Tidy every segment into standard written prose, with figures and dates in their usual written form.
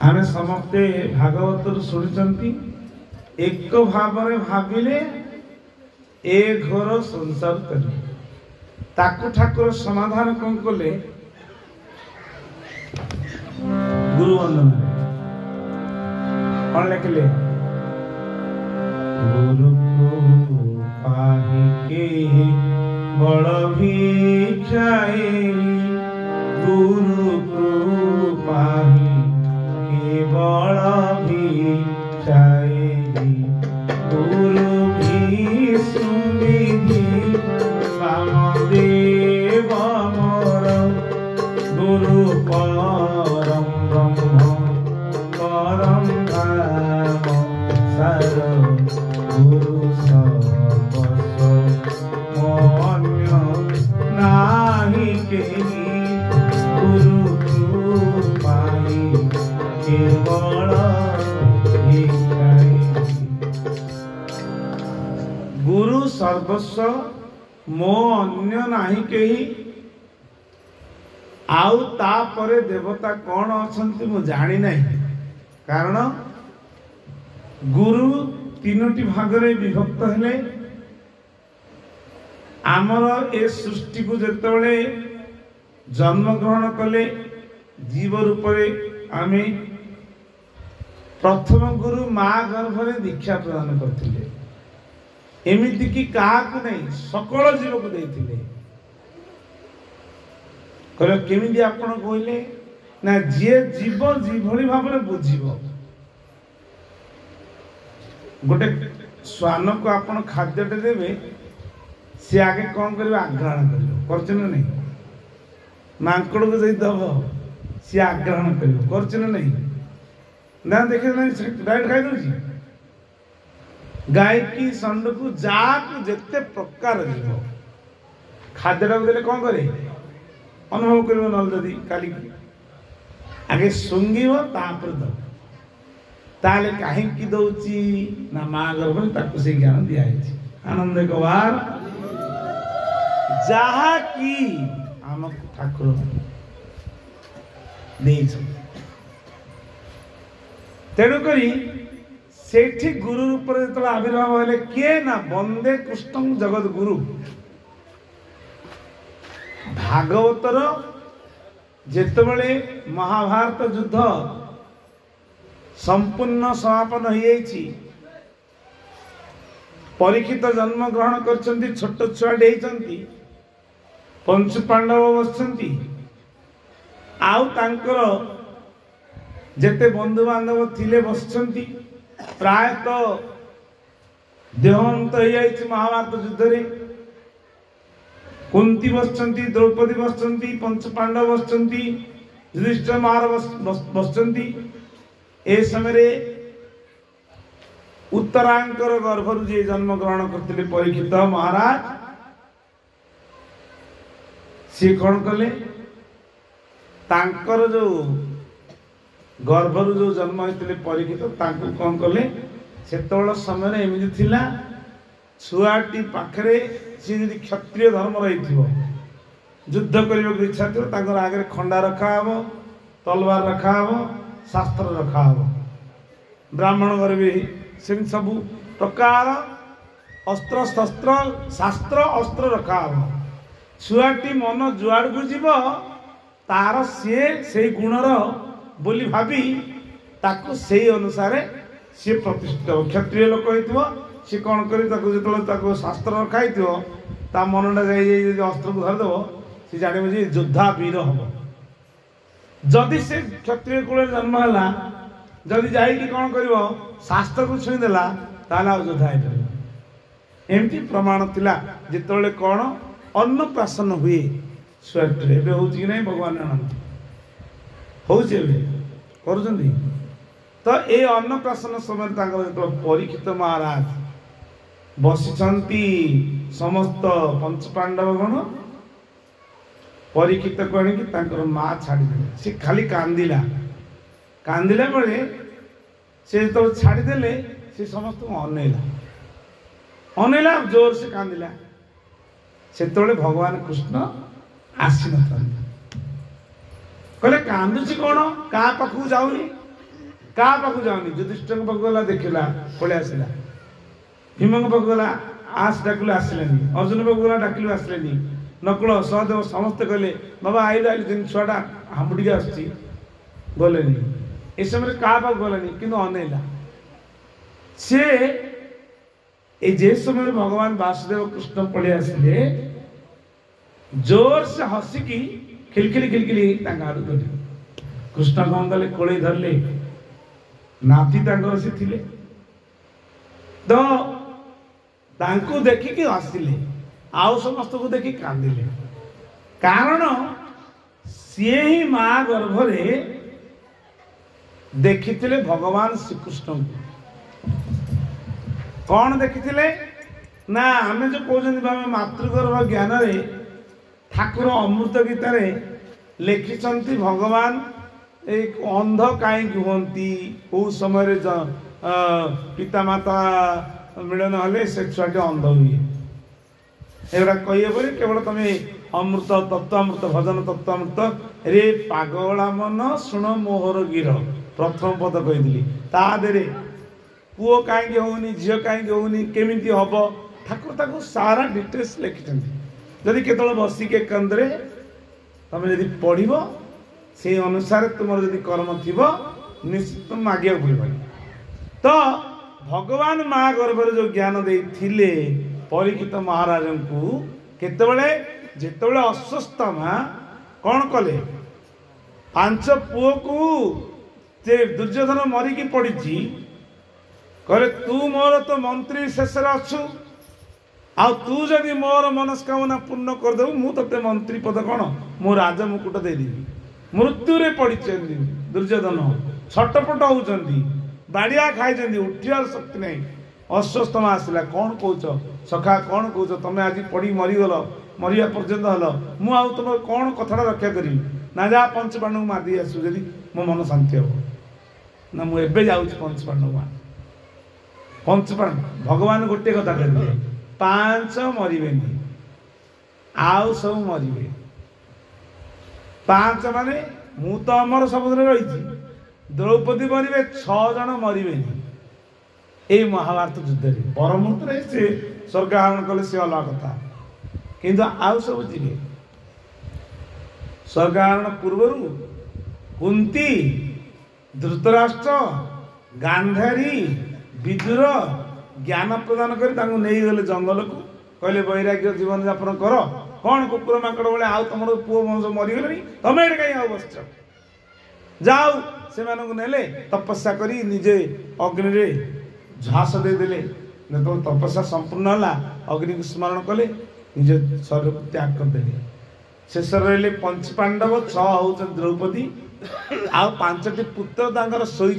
आमे समस्ते भागवत शुणी एक भाव भाविले ए घोर संसार करी ताकू ठाकुर समाधान कौन कले गुरु वंदन कौन लिखले गुरु को पाहि के बड़ भिक्षाए गुरु को पाहि के बड़ भिक्षाए गुरु भी सुनिधि वामदेव मोर गुरु परम ब्रह्म परम धाम सर गुरु सर्वस्व मोन्य नाही केहि गुरु कृपाई केवल गुरु सर्वस्व मो अन्य नाही केही आउ तापरे देवता कौन अछंती मु जानी नहीं कारण गुरु तीनोटी भागरे विभक्त हेले आमर ए सृष्टि को जेतेबेले जन्म ग्रहण कले जीव रूप आमे प्रथम गुरु माँ गर्भरे दीक्षा प्रदान करथिले एमिति की काहाकु नहीं सकल जीव को देथिले कहले केमिति आपण कहले ना जे जीव जीभଳି भाबरे बुझिबो गोटे श्वान को आपण खाद्यटे देबे से आगे कौन करिबो आग्रहण करिबो करछ ना नहीं मांकड़ को जई दबो से आग्रहण करिबो करछ ना नहीं ना देखे ना डाइट खाइ दउची गाय की षंड को जाकु जेते प्रकार जीव खाद्यटा देले कौन करे अनुभव करिबो नल जदी काली आगे सुंगिबो तापर दो ताले काहे की दउची ना मां गर्भ ताकु से ज्ञान दिया है आनंद गवार जहा की आम ठाकुर देछ तेणु करी सेठी गुरु रूप जो आविर्भाव हेले किए ना वंदे कृष्ण जगत गुरु भागवतर जेतेबेले महाभारत युद्ध संपूर्ण समापन हो जाइछि परीक्षित जन्म ग्रहण करछंती छोट छुआडे होइछंती पंच पांडव बसछंती आउ तांकर जेते बंधु बांधव थिले बसछंती प्रायतः देहांत हो जाइछि महाभारत युद्ध रे कुंती बसछंती द्रौपदी बसछंती पंच पांडव बसछंती युधिष्ठिर महाराज बसछंती ए समय रे उत्तरांकर गर्भरु जे जन्म ग्रहण करथिले परीक्षित महाराज से कौन कले तांकर जो गर्भरु जो जन्म होइतिले परीक्षित तांको कौन कले सेतबेला समय रे एमिति थिला छुआटी पाखरे से यदि क्षत्रिय धर्म रहिथिबो युद्ध करबो के इच्छा थियो तांकर आगे खंडा रखा हबो तलवार रखा हबो शास्त्र रखा हबो ब्राह्मण घर भी से सब प्रकार अस्त्र शस्त्र शास्त्र अस्त्र रखा हबो छुआटी मन जुआड़ को जीव तार सी से गुणर बोली भाभी ताको से अनुसार सी प्रतिष्ठित हो क्षत्रिय लोक होइतिबो सी कौन करी ताको जेतले ताको शास्त्र रखा हितिबो ता मनटा जाई अस्त्र को धर देबो सी जानिबो जे योद्धा वीर हबो जदि से क्षत्रिय कुल जन्म है जदि जाइए कौन कर शास्त्र को छुईदेला ताला योद्धा एमती प्रमाण थिला जिते कौन अन्नप्राशन हुए स्वेटर एवं हो कि नहीं भगवान जानते हो तो ये अन्नप्राशन समय जो परीक्षित महाराज बसिछंती समस्त पंच पांडव गण परीक्षित को आनिकी माँ छाड़ीदे सी खाली कांदिला कांदिला बेले से जो छाड़ीदे से समस्त को अनैला अनैला जोर से कांदिला से भगवान कृष्ण आसी न कहले कांदुची कौन क्या पाखक जाऊनी का पाखु जाऊनी युधिष्ठिर पाखु गला देखिला पळे आसिला भीम पाखु गला आस डाकिलु आसिलानी अर्जुन पाखु गला डाकिलु आसिलानी नकुल सहदेव समस्त कहले बाबा आइल आइल दिन छुआटा हामुडी आसी गलेनी ए समय का पाखु गलानी किंतु अनेला से ए जे समय भगवान वासुदेव कृष्ण पळे आसिले जोर से हसिकी खिलखिली आड़ू गले कृष्ण कौन कले कोड़े धरले नाती से थिले तो तांको देखिकी हसिले आउ समस्त को देखि कांदिले कारण सी ही माँ गर्भरे देखिथिले भगवान श्रीकृष्ण कौन देखिथिले ना आमे जो कहते मातृगर्भ ज्ञान रे ठाकुर अमृत गीतार लिखिं भगवान एक अंध कहीं हमें कौ समय पितामाता मिलन हेले से छुआटे अंध हुए एगुड़ा कहीपर केवल तुम अमृत तत्वामृत भजन तत्वामृत रे पागला मन शुण मोहर गिर प्रथम पद कही तादे पुओ कहीं होनी झील कहीं होनी केमी हम ठाकुर ताको सारा डिटेल्स लिखिं जदि केतल बसिक एकांतरे तुम यदि पढ़ से अनुसार तुम यदि कर्म थी निश्चित तुम मागे पड़े तो भगवान माँ गर्भ जो ज्ञान देते परीक्षित महाराज को केतबले जेतबले अस्वस्थ माँ कौन कले 5 पुओ को जे दुर्योधन मरिकी पड़ी कहले तू मोर तो मंत्री शेष अच्छु आ तू जदि मोर मनस्कामना पूर्ण करदेबू मु ते मंत्री पद कौन मो राज मुकुट देदेवी मृत्यु रे पड़ी दुर्योधन छटपट होती बाड़िया खाई उठार शक्ति नहीं अस्वस्थ में आसला कौन कौच सखा कौन कौच तुम आज पड़ी मरीगल मरिया पर्यंत हल मु तुम कौन कथा रक्षा करी ना जा पंचपांडव मारदी आसू जदि मो मन शांति हम ना मुझे जाऊँ पंचपांडव पंचपांडव भगवान गोटे कथा कहते 5 मरवे आउ सब मरवे 5 माने मु तो अमर समुद्र रही द्रौपदी मरवे 6 जन मरवे ये महाभारत युद्ध परमुहूर्त से स्वर्ग आरोहण कले से अलग कथा किंतु आउ सब जीवे स्वर्ग आरोहण पूर्व कुंती धृतराष्ट्र गांधारी विदुर ज्ञान प्रदान कर नहीं गले जंगल को कहले वैराग्य जीवन यापन कर कौन कुकुर माकड़ भाई आउ तुम पुओ वंश मरीगले तुम ये कहीं बस जाओ से नेले तपस्या करी निजे अग्नि रे झास देदेले जो तपस्या संपूर्ण है अग्नि को स्मरण कले निज शरीर को त्याग करदे शेष रही पंचपांडव 6 हूँ द्रौपदी आउ 5टी पुत्र शोई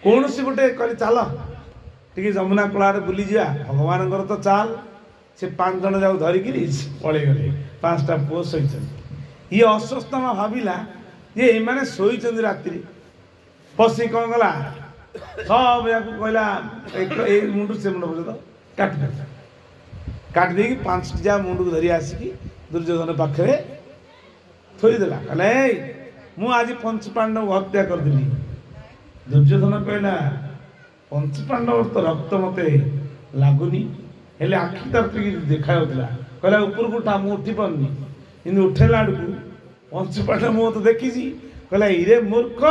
कौन सी गोटे कहले चल टी जमुना कूलार बुली जा भगवान तो चाल से 5 जन जाऊ धरिकी पलि गले 5टा पुओ शोई ये अस्वस्थ माँ भाविला ये मैंने शोई रात्रि पशि कौन गला सब या कहला मुंड से मुंड पर्यटन काट दे 5टा मुंड को धरी आसिकी दुर्योधन पाखे थोईदेला कहला मु आज पंचपांडव हत्या करदेली दुर्योधन कहला पंचपांडव तो रक्त मत लगुनि हेले आखि तर देखा कहला ऊपर को उठा मुझे उठी पारनी कि उठेला आड़क पंचपांडव मु तो देखी कहला इरे मूर्ख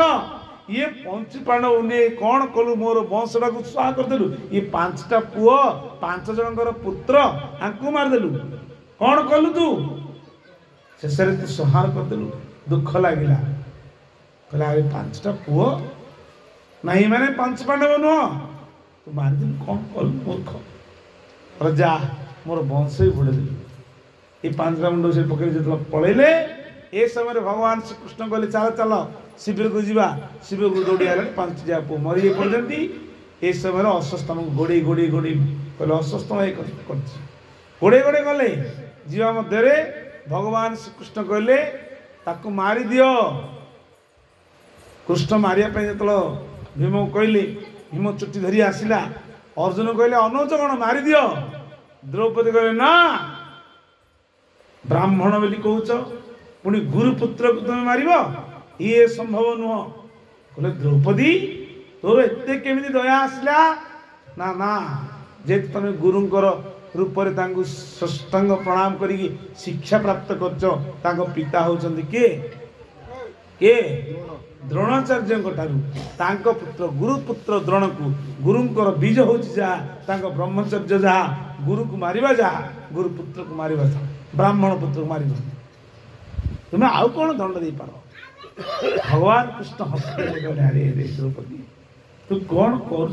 ये पंचपांडव ने कौन कलु मोर वंशटा को स्वाहा करदेलु ये 5टा पुओ 5 जनकर पुत्र आंकु मारदेलु कौन कलु तू शेष तू संहार करदेलु दुख लगिला कहला अरे 5टा पुओ नहीं मैंने पंचपांडव नुह तू मारदेलु कौन कलु मूर्ख और जा मोर वंश भी बुड़ेदेलु ये 5टा मुंड से पकड़ जो पलैले ए समय भगवान श्रीकृष्ण कहले चल चल शिविर को जीवा शिविर को दौड़ी आए 5टा पुओ मरी पड़ते ये समय अस्वस्थ गोड़े गोड़े गोड़े कहले अस्वस्थ गोड़े गोड़े गले जीवा मध्य भगवान श्रीकृष्ण कहले ताकू मारी दियो कृष्ण मारिया जो भीम कहले भीम चुट्टी धरी आसला अर्जुन कहले अनुज कौन मारी दियो द्रौपदी कहले ना ब्राह्मण बोली कहूच पुणी गुरुपुत्र को तुम मार ये संभव नुह कहले द्रौपदी तोर एते केमिति दया आसला ना ना जे तुम गुरुंकर रूप में षष्टांग प्रणाम करी शिक्षा प्राप्त कर पिता होचंदी के द्रोणाचार्य पुत्र गुरुपुत्र द्रोण को गुरुंकर बीज हो ब्रह्मचर्य जहा गुरु को मारिबा जहा गुरुपुत्र को मारिबा जहा ब्राह्मण पुत्र को मारिबा तुम्हें आउ कौन दंड दे पार भगवान कृष्ण हस्ते अरे रे द्रौपदी तू कौन कर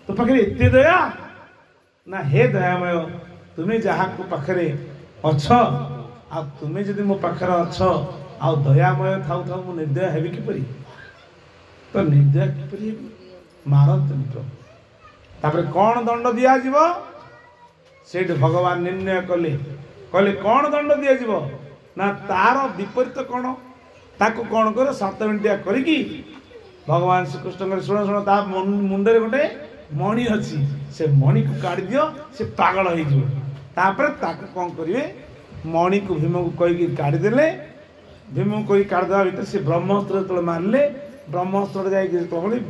तो पाखे एते दया ना हे दयामय तुम्हें जहाँ को पाखे अच्छ आ तुम्हें जदि मो पाखे अच्छ आ दयामय थाउ थाउ मु निर्दय हेबी किपरि तो निर्दय किपरि मारतनि प्रभु तापर कौन दंड दिया जीव सेठ भगवान निर्णय कले कहले कौन दंड दिया जीव ना तार विपरीत कौन ताको कौन कर 7 मिनिटिया करिकी भगवान श्रीकृष्ण शुण शुण ता मुंडे गोटे मणि अच्छी से मणि को काढ़ दियो से पागल हो कौन करेंगे मणि को भीम को कहीकि काढ़ीदे भीम को कही काढ़ीदा भर से ब्रह्मास्त्र जो मारे ब्रह्मास्त्र जाए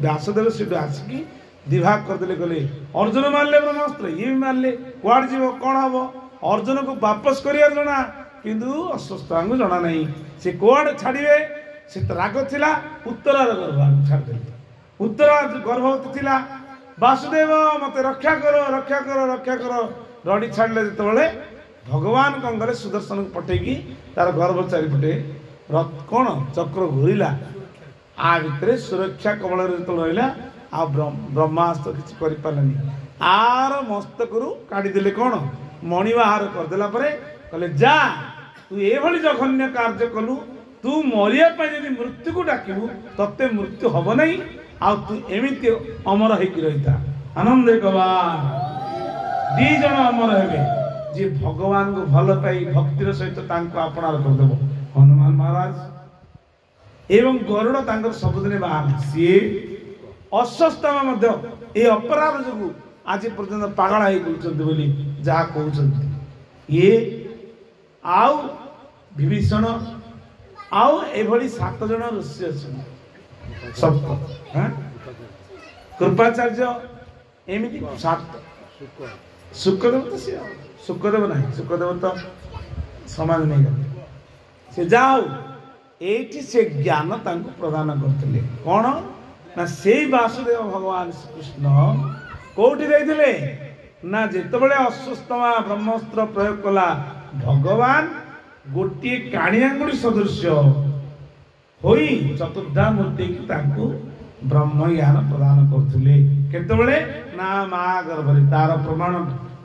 व्यासदेव से आसिकी दिभाग करदे कहले अर्जुन मारे ब्रह्मास्त्र ये भी मारे कुआड़ जीव कौन हम अर्जुन को वापस कर जना किंतु अश्वत्थामा को जना नहीं से कुआड़ छाड़े से राग थिला उत्तरार गर्भ छाड़दे उत्तरा गर्भवती थिला वासुदेव मत रक्षा करो रक्षा करो रक्षा करो रड़ी छाड़े जो भगवान कौन कले सुदर्शन को पठेकी तार गर्भ चारिपटे कौन चक्र घूरला आ भितर सुरक्षा कमल जो रहा आ ब्रह्मास्त्र किसी करें आर मस्तक काढ़ीदे कौन मणिबाहार करदेला कहले जा तू ये जघन्य कार्य कलु तू मरिया जब मृत्यु को डाकबू तत्ते मृत्यु हम नहीं आ तू एमती अमर होकर रही आनंद दी जन अमर हे जी भगवान को भल पाई भक्तिर सहित आपणार करदेव हनुमान महाराज एवं गरुड़ तांकर सबुदिन बाहर सी अश्वत्थामा ये अपराध जो आज पर्यंत पागल होली जहाँ कहते ये आउ विभीषण आउ एभली 7 जन ऋषि अच्छे सप्त कृपाचार्य एमती 7 शुक्रदेव तो सी शुक्रदेव ना शुक्रदेव तो समाज नहीं गले से जाओ ये से ज्ञान प्रदान करते कौन ना से वासुदेव भगवान श्रीकृष्ण कौटी देते ना जितेबले अश्वत्थामा ब्रह्मास्त्र प्रयोग कला भगवान गोटे काणियांगुड़ी सदृश होई चतुर्धा मूर्ति की ब्रह्म ज्ञान प्रदान करते केतबले ना माँ गर्भरे तार प्रमाण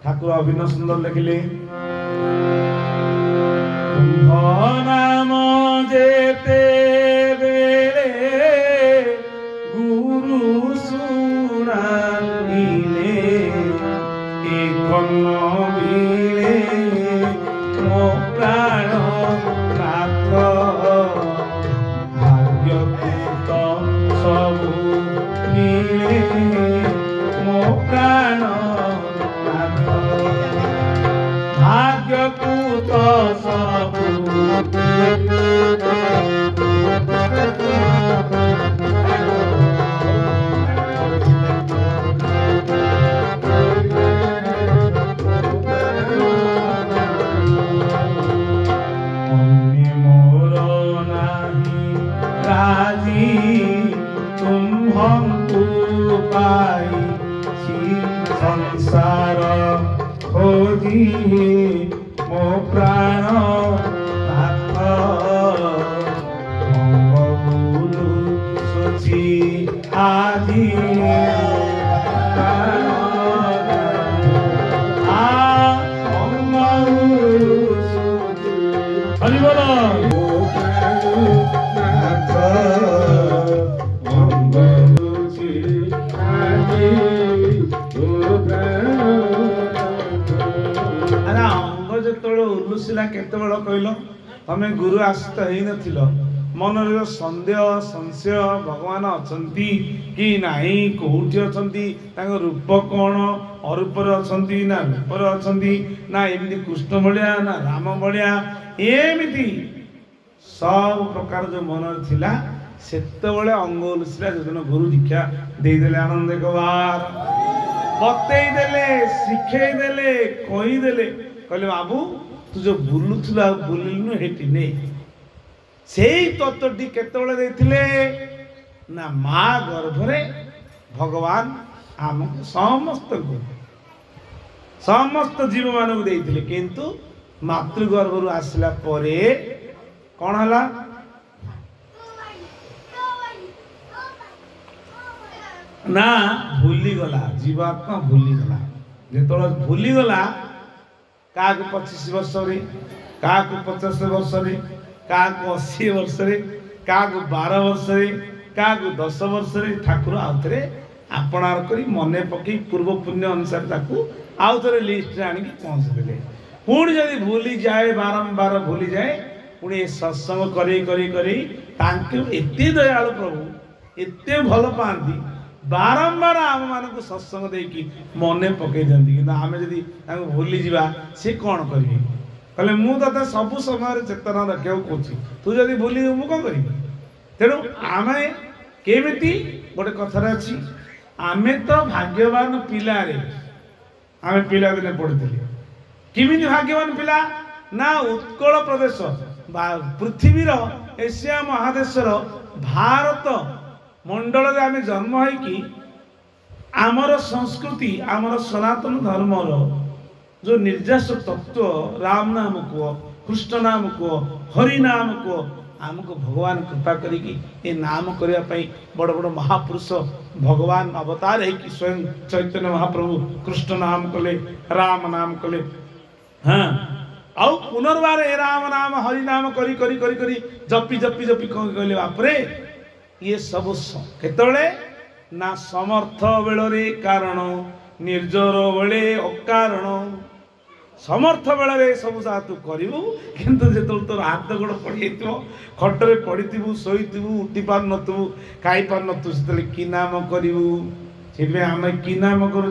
ठाकुर अभिनव सुंदर लिखिले नाम जेते गुरु सुनाइले मिले मो प्राण नाथ भाग्यपूत सबु मिले मो प्राण नाथ भाग्यपूत सबु संसार खोजी मो प्राण नाथ मंगलु सोची आदि केतबेल कहल तमें गुरु आश्रित हो मन सन्देह संशय भगवान अच्छी कि नहीं कौटी अच्छा रूप कौन अरूपर अच्छा ना रूपर अच्छा ना एमती कृष्ण भाया ना राम भाया एमती सब प्रकार जो मन थिला ସେତେବେଳେ ଅଙ୍ଗ ଉଲୁସିଲା ଯୋଉଦିନ ଗୁରୁ ଦୀକ୍ଷା ଦେଇଦେଲେ ଆନନ୍ଦ କବାର ବତେଇ ଦେଲେ ଶିଖେଇ ଦେଲେ କହିଦେଲେ କହିଲେ ବାବୁ ତୁ ଯୋଉ ବୁଲୁଥିଲୁ ଆଉ ବୁଲିଲୁନୁ ହେଠି ନେ ସେଇ ତତ୍ତ୍ୱଟି କେତେବେଳେ ଦେଇଥିଲେ ନା ମା ଗର୍ଭରେ ଭଗବାନ ଆମକୁ ସମସ୍ତଙ୍କୁ ସମସ୍ତ ଜୀବମାନଙ୍କୁ ଦେଇଥିଲେ କିନ୍ତୁ ମାତୃଗର୍ଭରୁ ଆସିଲା ପରେ କଣ ହେଲା ନା ଭୁଲିଗଲା ଜୀବାତ୍ମା ଭୁଲିଗଲା ଯେତେବେଳେ ଭୁଲିଗଲା କାହାକୁ 25 ବର୍ଷରେ କାହାକୁ 50 ବର୍ଷରେ କାହାକୁ 80 ବର୍ଷରେ କାହାକୁ 12 ବର୍ଷରେ କାହାକୁ 10 ବର୍ଷରେ ଠାକୁର ଆଉଥରେ ଆପଣାର କରି ମନେ ପକେଇ ପୂର୍ବ ପୁଣ୍ୟ ଅନୁସାରେ ତାକୁ ଆଉଥରେ ଲିଷ୍ଟରେ ଆଣିକି ପହଞ୍ଚିଦେଲେ ପୁଣି ଯଦି ଭୁଲିଯାଏ ବାରମ୍ବାର ଭୁଲିଯାଏ ପୁଣି ଏ ସତ୍ସଙ୍ଗ କରି କରି କରି ତାଙ୍କୁ ଏତେ ଦୟାଳୁ ପ୍ରଭୁ ଏତେ ଭଲ ପାଆନ୍ତି ବାରମ୍ବାର ଆମମାନଙ୍କୁ ସତ୍ସଙ୍ଗ ଦେଇକି ମନେ ପକେଇ ଦିଅନ୍ତି କିନ୍ତୁ ଆମେ ଯଦି ତାଙ୍କୁ ଭୁଲିଯିବା ସେ କ'ଣ କରିବେ କହିଲେ ମୁଁ ତତେ ସବୁ ସମୟରେ ଚେତନା ରଖିବାକୁ କହୁଛି ତୁ ଯଦି ଭୁଲିଯିବୁ ମୁଁ କ'ଣ କରିବି ତେଣୁ ଆମେ କେମିତି ଗୋଟେ କଥାରେ ଅଛି ଆମେ ତ ଭାଗ୍ୟବାନ ପିଲାରେ ଆମେ ପିଲାଦିନେ ପଢିଥିଲେ କେମିତି ଭାଗ୍ୟବାନ ପିଲା ନା ଉତ୍କଳ ପ୍ରଦେଶ ପୃଥିବୀର ଏସିଆ ମହାଦେଶର ଭାରତ ମଣ୍ଡଳରେ ଆମେ ଜନ୍ମ ହେଇକି ଆମର ସଂସ୍କୃତି ଆମର ସନାତନ ଧର୍ମର जो निर्जास तत्व राम नाम कुह कृष्ण नाम कुह हरि नाम कुह आमको भगवान कृपा करी ए नाम करने बड़ बड़ महापुरुष भगवान अवतार है कि स्वयं चैतन्य महाप्रभु कृष्ण नाम कले राम नाम कले हाँ आउ पुनर्बार ए राम नाम हरि नाम करी करी करी करी जपी जपी जपी कहले बापरे ये सब केतळे ना समर्थ बेलरे कारण निर्जर बेले अकारण समर्थ बेले सब तू करू किंतु जो तोर हाथ गोड़ पड़ी खटरे पड़ी शोथु उठी पार नु खाई पार नु कि नाम करू आम कि नाम करुचे